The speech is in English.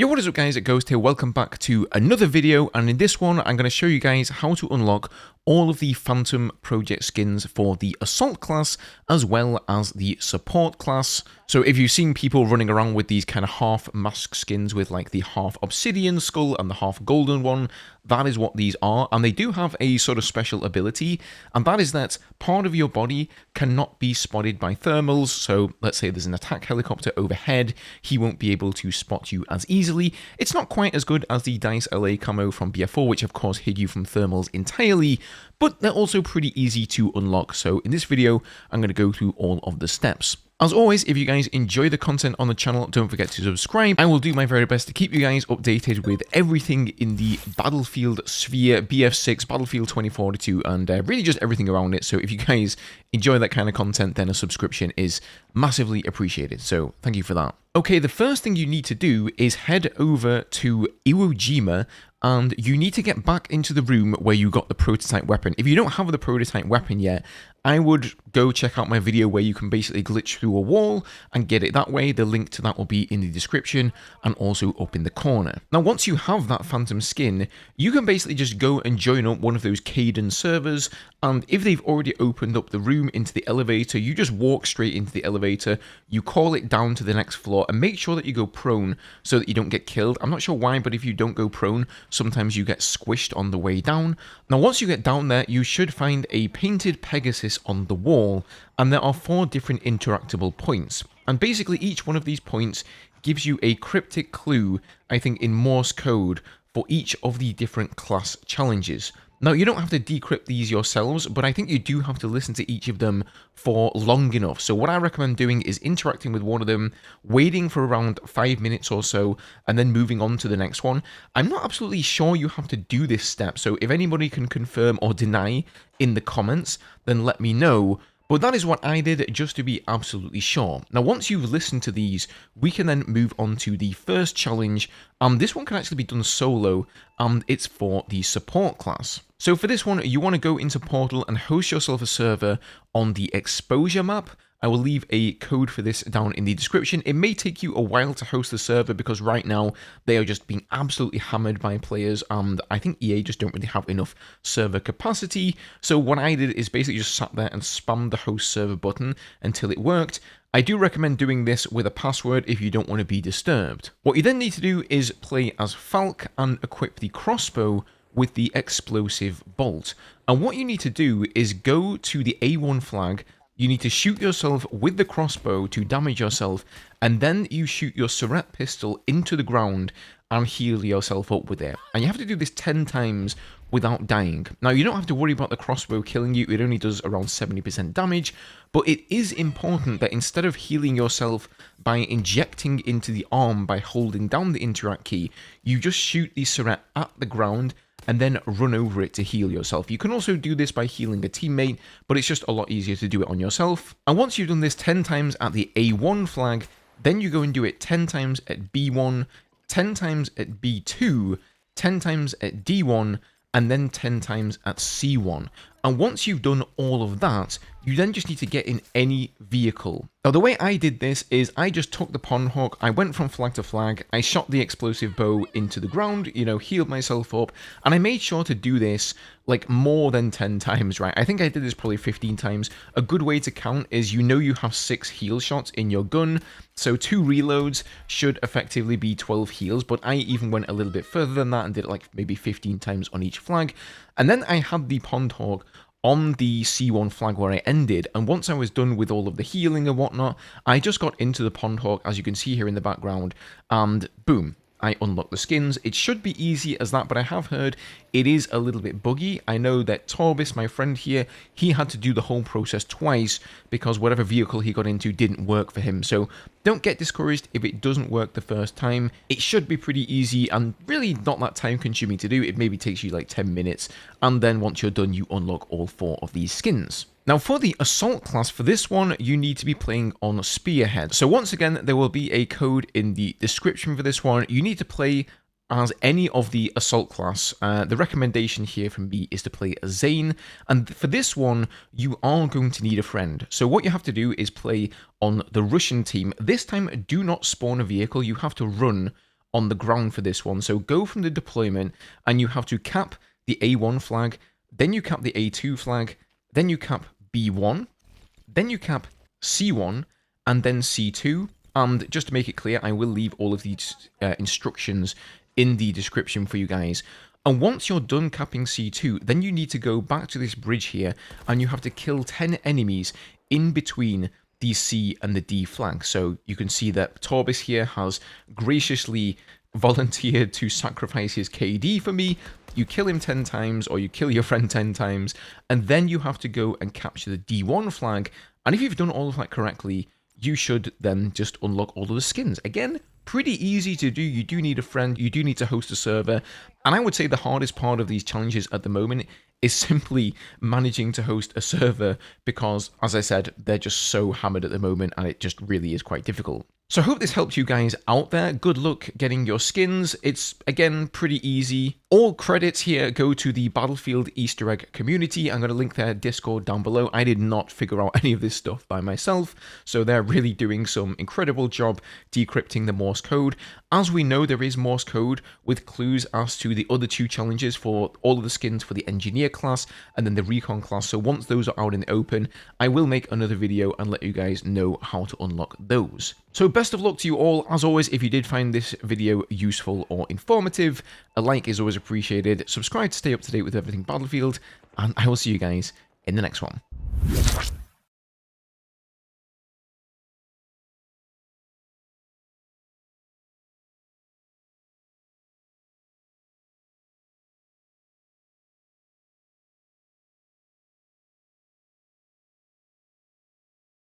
Yo, what is up guys, Ghost here, welcome back to another video, and in this one I'm going to show you guys how to unlock all of the Phantom Project skins for the Assault class as well as the Support class. So if you've seen people running around with these kind of half mask skins with like the half obsidian skull and the half golden one, that is what these are, and they do have a sort of special ability, and that is that part of your body cannot be spotted by thermals. So let's say there's an attack helicopter overhead, he won't be able to spot you as easily. It's not quite as good as the Dice LA camo from BF4, which of course hid you from thermals entirely, but they're also pretty easy to unlock. So in this video, I'm going to go through all of the steps. As always, if you guys enjoy the content on the channel, don't forget to subscribe. I will do my very best to keep you guys updated with everything in the Battlefield sphere, BF6, Battlefield 2042, and really just everything around it. So if you guys enjoy that kind of content, then a subscription is massively appreciated. So thank you for that. Okay, the first thing you need to do is head over to Iwo Jima, and you need to get back into the room where you got the prototype weapon. If you don't have the prototype weapon yet, I would go check out my video where you can basically glitch through a wall and get it that way. The link to that will be in the description and also up in the corner. Now, once you have that Phantom skin, you can basically just go and join up one of those Caden servers, and if they've already opened up the room into the elevator, you just walk straight into the elevator, you call it down to the next floor, and make sure that you go prone so that you don't get killed. I'm not sure why, but if you don't go prone, sometimes you get squished on the way down. Now, once you get down there, you should find a painted Pegasus on the wall, and there are 4 different interactable points. And basically, each one of these points gives you a cryptic clue, I think in Morse code, for each of the different class challenges. Now, you don't have to decrypt these yourselves, but I think you do have to listen to each of them for long enough. So what I recommend doing is interacting with one of them, waiting for around 5 minutes or so, and then moving on to the next one. I'm not absolutely sure you have to do this step, so if anybody can confirm or deny in the comments, then let me know. But that is what I did, just to be absolutely sure. Now, once you've listened to these, we can then move on to the first challenge. This one can actually be done solo, and it's for the Support class. So for this one, you want to go into Portal and host yourself a server on the Exposure map. I will leave a code for this down in the description. It may take you a while to host the server because right now they are just being absolutely hammered by players, and I think EA just don't really have enough server capacity. So what I did is basically just sat there and spammed the host server button until it worked. I do recommend doing this with a password if you don't want to be disturbed. What you then need to do is play as Falck and equip the Crossbow with the explosive bolt. And what you need to do is go to the A1 flag. You need to shoot yourself with the crossbow to damage yourself, and then you shoot your Surette pistol into the ground and heal yourself up with it. And you have to do this 10 times without dying. Now, you don't have to worry about the crossbow killing you, it only does around 70% damage, but it is important that instead of healing yourself by injecting into the arm by holding down the interact key, you just shoot the Surette at the ground and then run over it to heal yourself. You can also do this by healing a teammate, but it's just a lot easier to do it on yourself. And once you've done this 10 times at the A1 flag, then you go and do it 10 times at B1, 10 times at B2, 10 times at D1, and then 10 times at C1. And once you've done all of that, you then just need to get in any vehicle. Now, the way I did this is I just took the pond hawk, I went from flag to flag, I shot the explosive bow into the ground, you know, healed myself up, and I made sure to do this like more than 10 times, right? I think I did this probably 15 times. A good way to count is you know you have 6 heal shots in your gun, so 2 reloads should effectively be 12 heals, but I even went a little bit further than that and did it like maybe 15 times on each flag. And then I had the pond hawk on the C1 flag where I ended, and once I was done with all of the healing and whatnot, I just got into the pond hawk, as you can see here in the background, and boom, I unlocked the skins. It should be easy as that, but I have heard it is a little bit buggy. I know that Torbis, my friend here, he had to do the whole process twice because whatever vehicle he got into didn't work for him. So don't get discouraged if it doesn't work the first time. It should be pretty easy and really not that time consuming to do. It maybe takes you like 10 minutes, and then once you're done, you unlock all 4 of these skins. Now, for the Assault class, for this one, you need to be playing on Spearhead. So once again, there will be a code in the description for this one. You need to play as any of the Assault class. The recommendation here from me is to play as Zane, and for this one, you are going to need a friend. So what you have to do is play on the Russian team. This time, do not spawn a vehicle. You have to run on the ground for this one. So go from the deployment and you have to cap the A1 flag, then you cap the A2 flag, then you cap B1, then you cap C1, and then C2. And just to make it clear, I will leave all of these instructions in the description for you guys. And once you're done capping C2, then you need to go back to this bridge here, and you have to kill 10 enemies in between the C and the D flag. So you can see that Torbis here has graciously volunteered to sacrifice his KD for me. You kill him 10 times, or you kill your friend 10 times, and then you have to go and capture the D1 flag. And if you've done all of that correctly, you should then just unlock all of the skins. Again, pretty easy to do. You do need a friend, you do need to host a server, and I would say the hardest part of these challenges at the moment is simply managing to host a server because, as I said, they're just so hammered at the moment and it just really is quite difficult. So I hope this helped you guys out there. Good luck getting your skins. It's, again, pretty easy. All credits here go to the Battlefield Easter egg community. I'm going to link their Discord down below. I did not figure out any of this stuff by myself, so they're really doing some incredible job decrypting the Morse code. As we know, there is Morse code with clues as to the other two challenges for all of the skins for the Engineer class and then the Recon class. So once those are out in the open, I will make another video and let you guys know how to unlock those. So best of luck to you all. As always, if you did find this video useful or informative, a like is always appreciated. Subscribe to stay up to date with everything Battlefield, and I will see you guys in the next one.